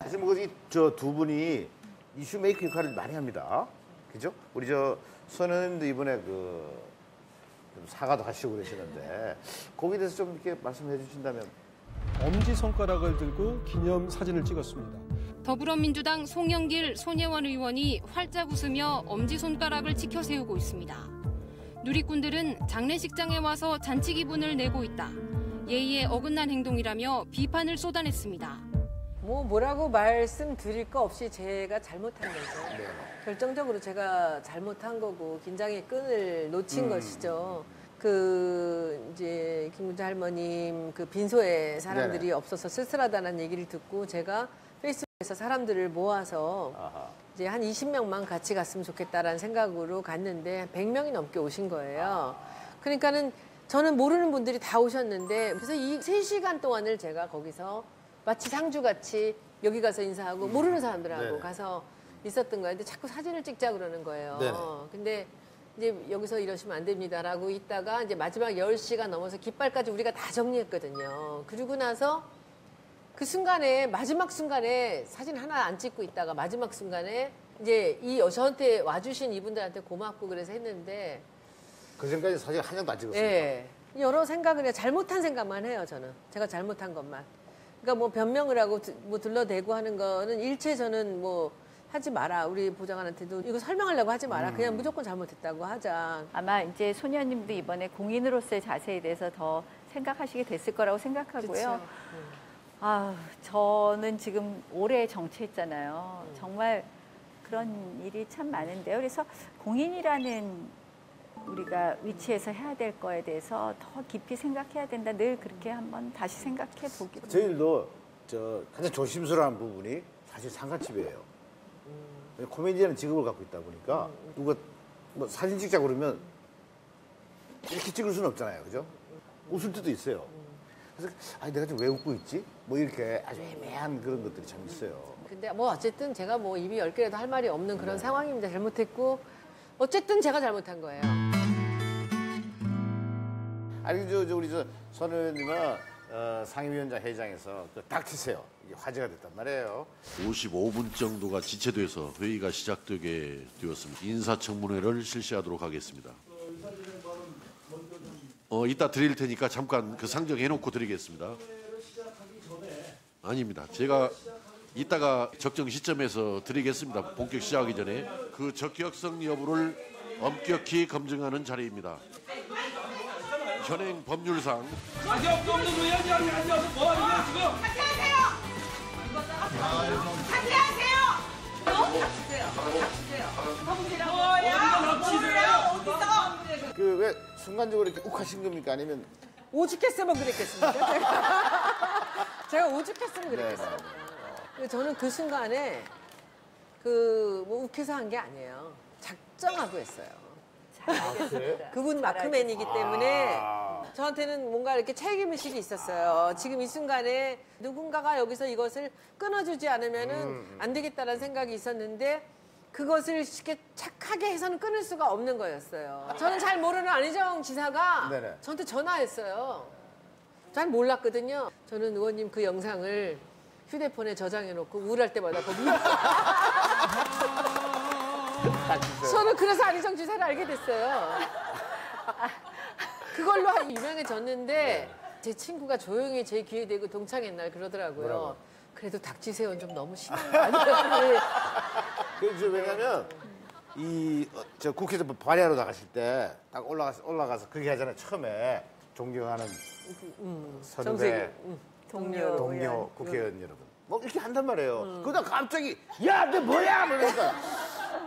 사실 뭐저두 분이 이슈 메이커 역할을 많이 합니다. 그죠? 우리 선현님도 이번에 좀 사과도 하시고 그러시는데 거기에 대해서 좀 이렇게 말씀해 주신다면. 엄지손가락을 들고 기념 사진을 찍었습니다. 더불어민주당 송영길, 손혜원 의원이 활짝 웃으며 엄지손가락을 치켜 세우고 있습니다. 누리꾼들은 장례식장에 와서 잔치 기분을 내고 있다. 예의에 어긋난 행동이라며 비판을 쏟아냈습니다. 뭐라고 말씀드릴 거 없이 제가 잘못한 거죠. 네. 결정적으로 제가 잘못한 거고 긴장의 끈을 놓친 것이죠. 이제 김문자 할머님 빈소에 사람들이 없어서 쓸쓸하다는 얘기를 듣고 제가 페이스북에서 사람들을 모아서 이제 한 20명만 같이 갔으면 좋겠다라는 생각으로 갔는데 100명이 넘게 오신 거예요. 그러니까는 저는 모르는 분들이 다 오셨는데 그래서 이 3시간 동안을 제가 거기서 마치 상주같이 여기 가서 인사하고 모르는 사람들하고 가서 있었던 거예요. 근데 자꾸 사진을 찍자 그러는 거예요. 네네. 근데 이제 여기서 이러시면 안 됩니다라고 있다가 이제 마지막 10시가 넘어서 깃발까지 우리가 다 정리했거든요. 그러고 나서 그 순간에 마지막 순간에 사진 하나 안 찍고 있다가 마지막 순간에 이제 저한테 와주신 이분들한테 고맙고 그래서 했는데 그 전까지 사진 한 장도 안 찍었어요. 네. 여러 생각을 해요. 잘못한 생각만 해요, 저는. 제가 잘못한 것만. 그러니까 뭐 변명을 하고 둘러대고 하는 거는 일체 저는 하지 마라. 우리 보좌관한테도 이거 설명하려고 하지 마라. 그냥 무조건 잘못했다고 하자. 아마 이제 소녀님도 이번에 공인으로서의 자세에 대해서 더 생각하시게 됐을 거라고 생각하고요. 저는 지금 오래 정치했잖아요. 정말 그런 일이 참 많은데요. 그래서 공인이라는 우리가 위치에서 해야 될 거에 대해서 더 깊이 생각해야 된다. 늘 그렇게 한번 다시 생각해 보기로. 저희도 가장 조심스러운 부분이 사실 상가집이에요. 코미디언은 직업을 갖고 있다 보니까 누가 사진 찍자 그러면 이렇게 찍을 수는 없잖아요. 그죠? 웃을 때도 있어요. 그래서 내가 지금 왜 웃고 있지? 이렇게 아주 애매한 그런 것들이 참 있어요. 근데 어쨌든 제가 입이 10개라도 할 말이 없는 그런 상황입니다. 잘못했고 어쨌든 제가 잘못한 거예요. 아니 우리 선 의원님은 상임위원장 회의장에서 닥치세요. 이게 화제가 됐단 말이에요. 55분 정도가 지체돼서 회의가 시작되게 되었습니다. 인사청문회를 실시하도록 하겠습니다. 이따 드릴 테니까 잠깐 상정해놓고 드리겠습니다. 아닙니다. 제가 이따가 적정 시점에서 드리겠습니다. 본격 시작하기 전에 그 적격성 여부를 엄격히 검증하는 자리입니다. 현행 법률상 자격 없는 의원이 앉아서 뭐 하는 거야 지금? 사퇴하세요! 사퇴하세요! 뭐야? 왜 순간적으로 이렇게 욱하신 겁니까? 아니면 오죽했으면 그랬겠습니까? 제가 오죽했으면 그랬겠어요. 저는 그 순간에 욱해서 한 게 아니에요. 작정하고 했어요. 그분 마크맨이기 때문에 저한테는 뭔가 이렇게 책임의식이 있었어요. 지금 이 순간에 누군가가 여기서 이것을 끊어주지 않으면은 안 되겠다라는 생각이 있었는데 그것을 쉽게 착하게 해서는 끊을 수가 없는 거였어요. 저는 잘 모르는 안희정 지사가 저한테 전화했어요. 잘 몰랐거든요. 저는 의원님 그 영상을 휴대폰에 저장해놓고 우울할 때마다 거기 저는 그래서 안희정 지사를 알게 됐어요. 그걸로 유명해졌는데 제 친구가 조용히 제 귀에 대고 동창회 그러더라고요. 뭐라고? 그래도 닥치세요는 좀 너무 심한 거 아니에요? 왜냐면 저 국회에서 발의하러 나가실 때 딱 올라가서 그렇게 하잖아요. 처음에 존경하는 선후배 동료 국회의원 여러분. 이렇게 한단 말이에요. 그러다 갑자기 야, 너 뭐야? 그러니까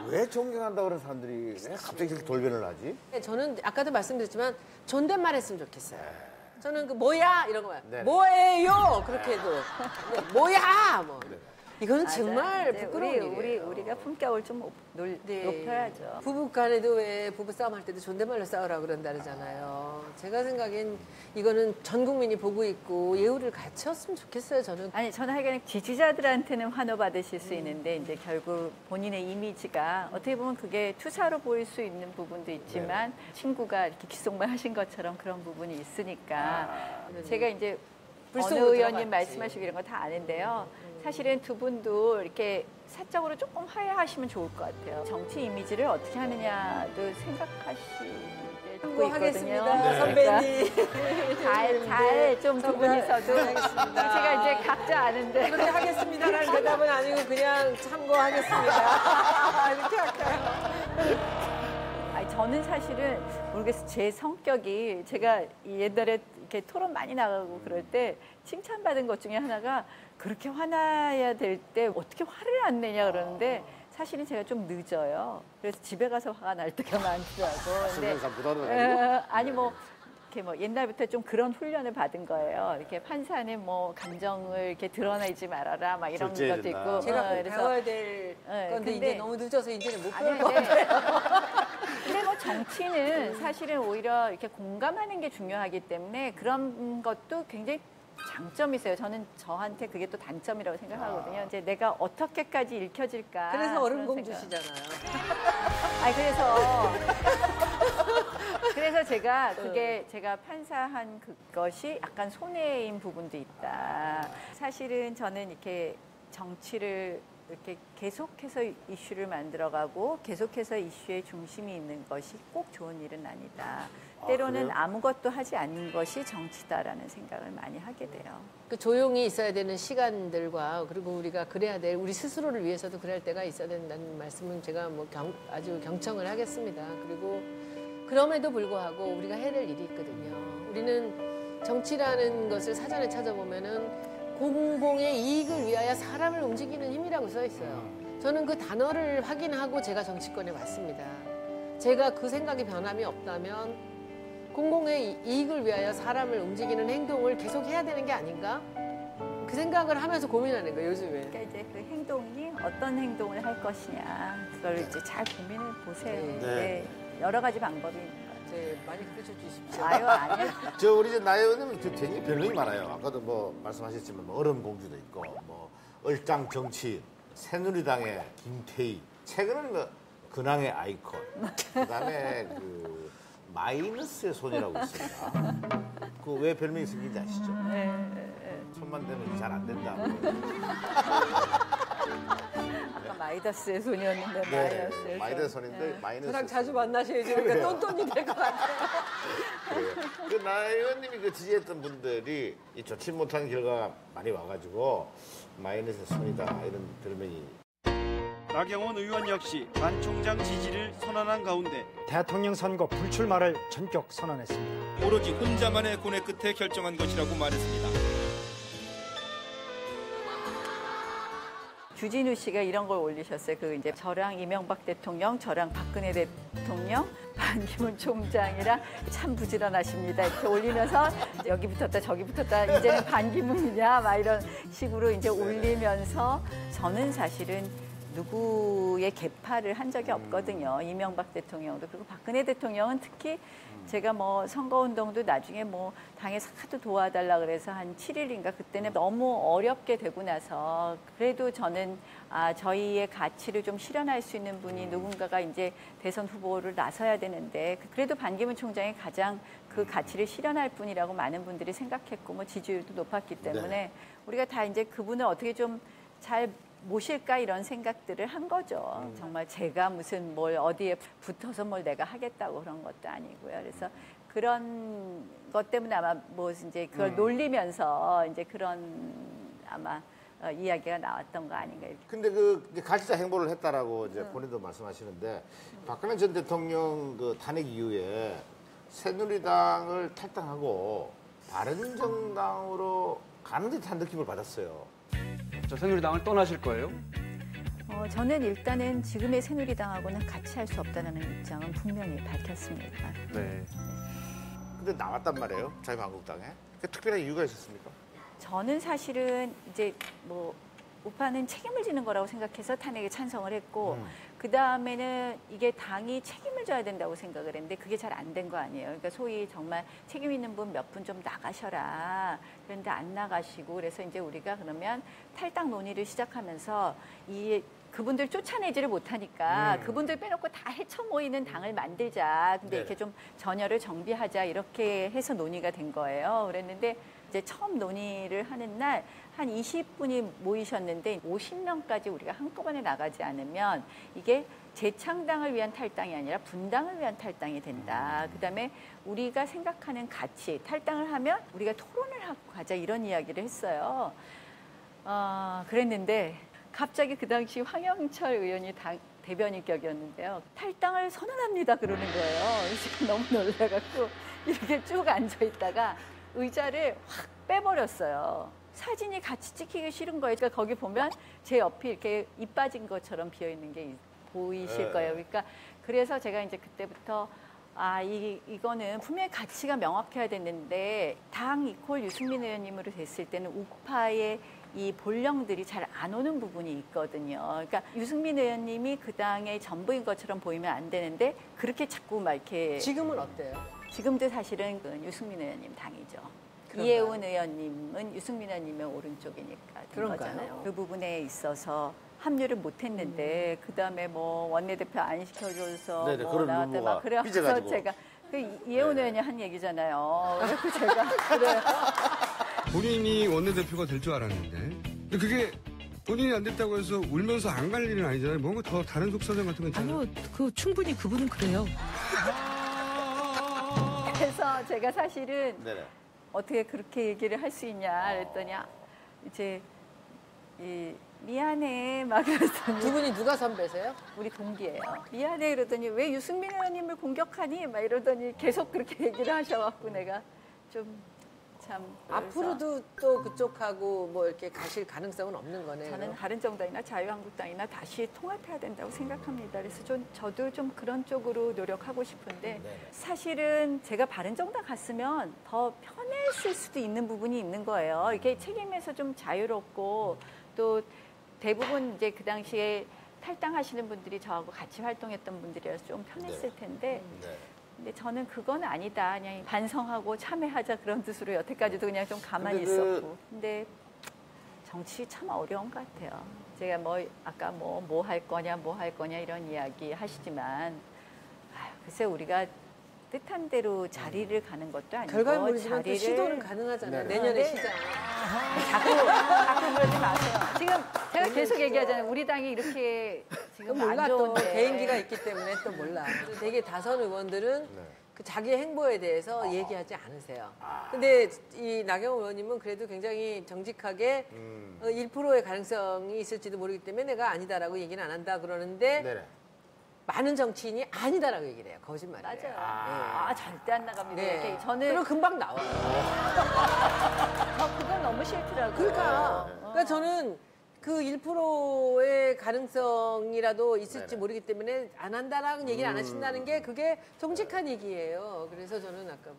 왜 존경한다고 그러는 사람들이 왜 갑자기 이렇게 돌변을 하지? 저는 아까도 말씀드렸지만 존댓말 했으면 좋겠어요. 저는 뭐야 이런 거 네. 뭐예요 그렇게 해도 뭐야 이거는 맞아요. 정말 네, 부끄러운 일이에요. 우리가 품격을 좀 높여야죠. 부부 간에도 왜 부부싸움 할 때도 존댓말로 싸우라고 그런다 그러잖아요. 제가 생각엔 이거는 전 국민이 보고 있고 예우를 갖췄으면 좋겠어요. 저는 하여간 지지자들한테는 환호받으실 수 있는데 이제 결국 본인의 이미지가 어떻게 보면 그게 투사로 보일 수 있는 부분도 있지만 친구가 이렇게 귓속말 하신 것처럼 그런 부분이 있으니까 제가 이제 어느 의원님 말씀하시고 이런 거 다 아는데요. 사실은 두 분도 이렇게 사적으로 조금 화해하시면 좋을 것 같아요. 정치 이미지를 어떻게 하느냐도 생각하시고 하겠습니다, 있거든요. 선배님. 잘 좀 두 분이서도 하겠습니다. 제가 이제 각자 아는데 그렇게 하겠습니다라는 대답은 아니고 그냥 참고하겠습니다. 이렇게 할까요? 아니, 저는 사실은 모르겠어요. 제 성격이 제가 옛날에 이렇게 토론 많이 나가고 그럴 때 칭찬받은 것 중에 하나가 그렇게 화나야 될 때 어떻게 화를 안 내냐 그러는데 사실은 제가 좀 늦어요. 그래서 집에 가서 화가 날 때가 많더라고요. 근데 아니 뭐 이렇게 뭐 옛날부터 좀 그런 훈련을 받은 거예요. 이렇게 판사는 뭐 감정을 이렇게 드러내지 말아라 막 이런 것도 있고. 제가 꼭 배워야 될 건데 근데 이제 너무 늦어서 이제는 못 아니, 배울 것 같아요. 근데 뭐 정치는 사실은 오히려 이렇게 공감하는 게 중요하기 때문에 그런 것도 굉장히 장점이세요. 저는 저한테 그게 또 단점이라고 생각하거든요. 이제 내가 어떻게까지 읽혀질까. 그래서 얼음 그런 생각. 공주시잖아요. 아니 그래서 제가 그게 제가 판사한 그것이 약간 손해인 부분도 있다. 사실은 저는 이렇게 정치를 이렇게 계속해서 이슈를 만들어가고 계속해서 이슈의 중심이 있는 것이 꼭 좋은 일은 아니다. 때로는 아무것도 하지 않는 것이 정치다라는 생각을 많이 하게 돼요. 그 조용히 있어야 되는 시간들과 그리고 우리가 그래야 될 우리 스스로를 위해서도 그럴 때가 있어야 된다는 말씀은 제가 뭐 아주 경청을 하겠습니다. 그리고 그럼에도 불구하고 우리가 해야 될 일이 있거든요. 우리는 정치라는 것을 사전에 찾아보면은 공공의 이익을 위하여 사람을 움직이는 힘이라고 써 있어요. 저는 그 단어를 확인하고 제가 정치권에 왔습니다. 제가 그 생각이 변함이 없다면 공공의 이익을 위하여 사람을 움직이는 행동을 계속 해야 되는 게 아닌가? 그 생각을 하면서 고민하는 거예요, 요즘에. 그러니까 이제 그 행동이 어떤 행동을 할 것이냐 그걸 이제 잘 고민을 보세요. 네. 여러 가지 방법이 많이 가르쳐 주십시오. 아유 아니요. 저 우리 이제 나이 의원님은 굉장히 별명이 많아요. 아까도 뭐 말씀하셨지만 뭐 얼음 공주도 있고 뭐 얼짱 정치인, 새누리당의 김태희, 최근에는 뭐 근황의 아이콘, 그다음에 그 마이너스의 손이라고 있습니다. 그 왜 별명이 생긴지 아시죠? 손만 대면 잘 안 된다. 아까 마이더스의 손이었는데 네, 마이너스 손인데 마이너스. 저랑 자주 만나셔야지. 그러니까 똔똔이 될 것 같아요. 그래요. 그 나이 의원님이 그 지지했던 분들이 이 좋지 못한 결과가 많이 와가지고 마이너스의 손이다 이런 별명이. 나경원 의원 역시 반 총장 지지를 선언한 가운데 대통령 선거 불출마를 전격 선언했습니다. 오로지 혼자만의 고뇌 끝에 결정한 것이라고 말했습니다. 주진우 씨가 이런 걸 올리셨어요. 그 이제 저랑 이명박 대통령, 저랑 박근혜 대통령, 반기문 총장이랑 참 부지런하십니다. 이렇게 올리면서 여기 붙었다 저기 붙었다 이제는 반기문이냐 막 이런 식으로 이제 올리면서 저는 사실은 누구의 개파를 한 적이 없거든요. 이명박 대통령도 그리고 박근혜 대통령은 특히 제가 뭐 선거운동도 나중에 뭐 당에서 하도 도와달라 그래서 한 7일인가 그때는 너무 어렵게 되고 나서 그래도 저는 저희의 가치를 좀 실현할 수 있는 분이 누군가가 이제 대선 후보를 나서야 되는데 그래도 반기문 총장이 가장 그 가치를 실현할 분이라고 많은 분들이 생각했고 뭐 지지율도 높았기 때문에 우리가 다 이제 그분을 어떻게 좀 잘 모실까 이런 생각들을 한 거죠. 정말 제가 무슨 뭘 어디에 붙어서 뭘 내가 하겠다고 그런 것도 아니고요. 그래서 그런 것 때문에 아마 뭐 이제 그걸 놀리면서 이제 그런 아마 이야기가 나왔던 거 아닌가 이렇게. 근데 그 가시자 행보를 했다라고 이제 본인도 말씀하시는데 박근혜 전 대통령 그 탄핵 이후에 새누리당을 탈당하고 바른정당으로 가는 듯한 느낌을 받았어요. 저 새누리당을 떠나실 거예요? 저는 일단은 지금의 새누리당하고는 같이 할 수 없다는 입장은 분명히 밝혔습니다. 네. 근데 나왔단 말이에요, 자유한국당에. 특별한 이유가 있었습니까? 저는 사실은 이제 뭐 우파는 책임을 지는 거라고 생각해서 탄핵에 찬성을 했고 그 다음에는 이게 당이 책임을 져야 된다고 생각을 했는데 그게 잘 안 된 거 아니에요. 그러니까 소위 정말 책임 있는 분 몇 분 좀 나가셔라. 그런데 안 나가시고 그래서 이제 우리가 그러면 탈당 논의를 시작하면서 그분들 쫓아내지를 못하니까 그분들 빼놓고 다 헤쳐 모이는 당을 만들자. 근데 이렇게 좀 전열을 정비하자 이렇게 해서 논의가 된 거예요. 그랬는데 이제 처음 논의를 하는 날 한 20분이 모이셨는데 50명까지 우리가 한꺼번에 나가지 않으면 이게 재창당을 위한 탈당이 아니라 분당을 위한 탈당이 된다. 그다음에 우리가 생각하는 가치, 탈당을 하면 우리가 토론을 하고 가자 이런 이야기를 했어요. 그랬는데 갑자기 그 당시 황영철 의원이 대변인격이었는데요. 탈당을 선언합니다 그러는 거예요. 그래서 너무 놀라갖고 이렇게 쭉 앉아있다가 의자를 확 빼버렸어요. 사진이 같이 찍히기 싫은 거예요. 그러니까 거기 보면 제 옆이 이렇게 입 빠진 것처럼 비어있는 게 보이실 거예요. 그러니까 그래서 제가 이제 그때부터 이거는 분명히 가치가 명확해야 됐는데 당 이퀄 유승민 의원님으로 됐을 때는 우파의 이 본령들이 잘 안 오는 부분이 있거든요. 그러니까 유승민 의원님이 그 당의 전부인 것처럼 보이면 안 되는데 그렇게 자꾸 막 이렇게 지금은 어때요? 지금도 사실은 그 유승민 의원님 당이죠. 그런가요? 이혜원 의원님은 유승민 의원님의 오른쪽이니까 된 그런가요? 거잖아요. 그 부분에 있어서 합류를 못했는데 그 다음에 뭐 원내대표 안 시켜줘서 네네, 뭐 그런 나한테 루머가 막 그래서 삐져가지고. 제가 그 이혜원 의원이 한 얘기잖아요. 그래서 제가 그래요. 본인이 원내대표가 될 줄 알았는데 근데 그게 본인이 안 됐다고 해서 울면서 안 갈 일은 아니잖아요. 뭔가 더 다른 속사정 같은 거 있잖아요. 아니요, 충분히 그분은 그래요. 그래서 제가 사실은 네네. 어떻게 그렇게 얘기를 할 수 있냐 그랬더니 이제 미안해 막 그랬더니 두 분이 누가 선배세요? 우리 동기예요. 미안해 그러더니 왜 유승민 의원님을 공격하니 막 이러더니 계속 그렇게 얘기를 하셔갖고 내가 좀 참 앞으로도 또 그쪽하고 뭐 이렇게 가실 가능성은 없는 거네요. 저는 바른정당이나 자유한국당이나 다시 통합해야 된다고 생각합니다. 그래서 저도 좀 그런 쪽으로 노력하고 싶은데 사실은 제가 바른정당 갔으면 더 편했을 수도 있는 부분이 있는 거예요. 이게 책임에서 좀 자유롭고 또 대부분 이제 그 당시에 탈당하시는 분들이 저하고 같이 활동했던 분들이라서 좀 편했을 텐데 근데 저는 그건 아니다. 그냥 반성하고 참여하자 그런 뜻으로 여태까지도 그냥 좀 가만히 있었고. 근데 정치 참 어려운 것 같아요. 제가 뭐 아까 뭐 할 거냐 이런 이야기 하시지만 글쎄 우리가 뜻한 대로 자리를 가는 것도 아니고 결과는 모르지만 또 시도는 가능하잖아요. 내년에 시장. 자꾸 그러지 마세요. 지금 제가 계속 얘기하잖아요. 우리 당이 이렇게 지금 몰라 안 또 좋은데. 개인기가 있기 때문에 또 몰라. 되게 다선 의원들은 그 자기 행보에 대해서 얘기하지 않으세요. 근데 이 나경원 의원님은 그래도 굉장히 정직하게 1%의 가능성이 있을지도 모르기 때문에 내가 아니다라고 얘기는 안 한다 그러는데 네네. 많은 정치인이 아니다라고 얘기를 해요. 거짓말이에요. 맞아요. 절대 안 나갑니다. 네. 이렇게 저는 그럼 금방 나와요. 그건 너무 싫더라고요. 그러니까 저는 그 1%의 가능성이라도 있을지 모르기 때문에 안 한다라는 얘기를 안 하신다는 게 그게 정직한 얘기예요. 그래서 저는 아까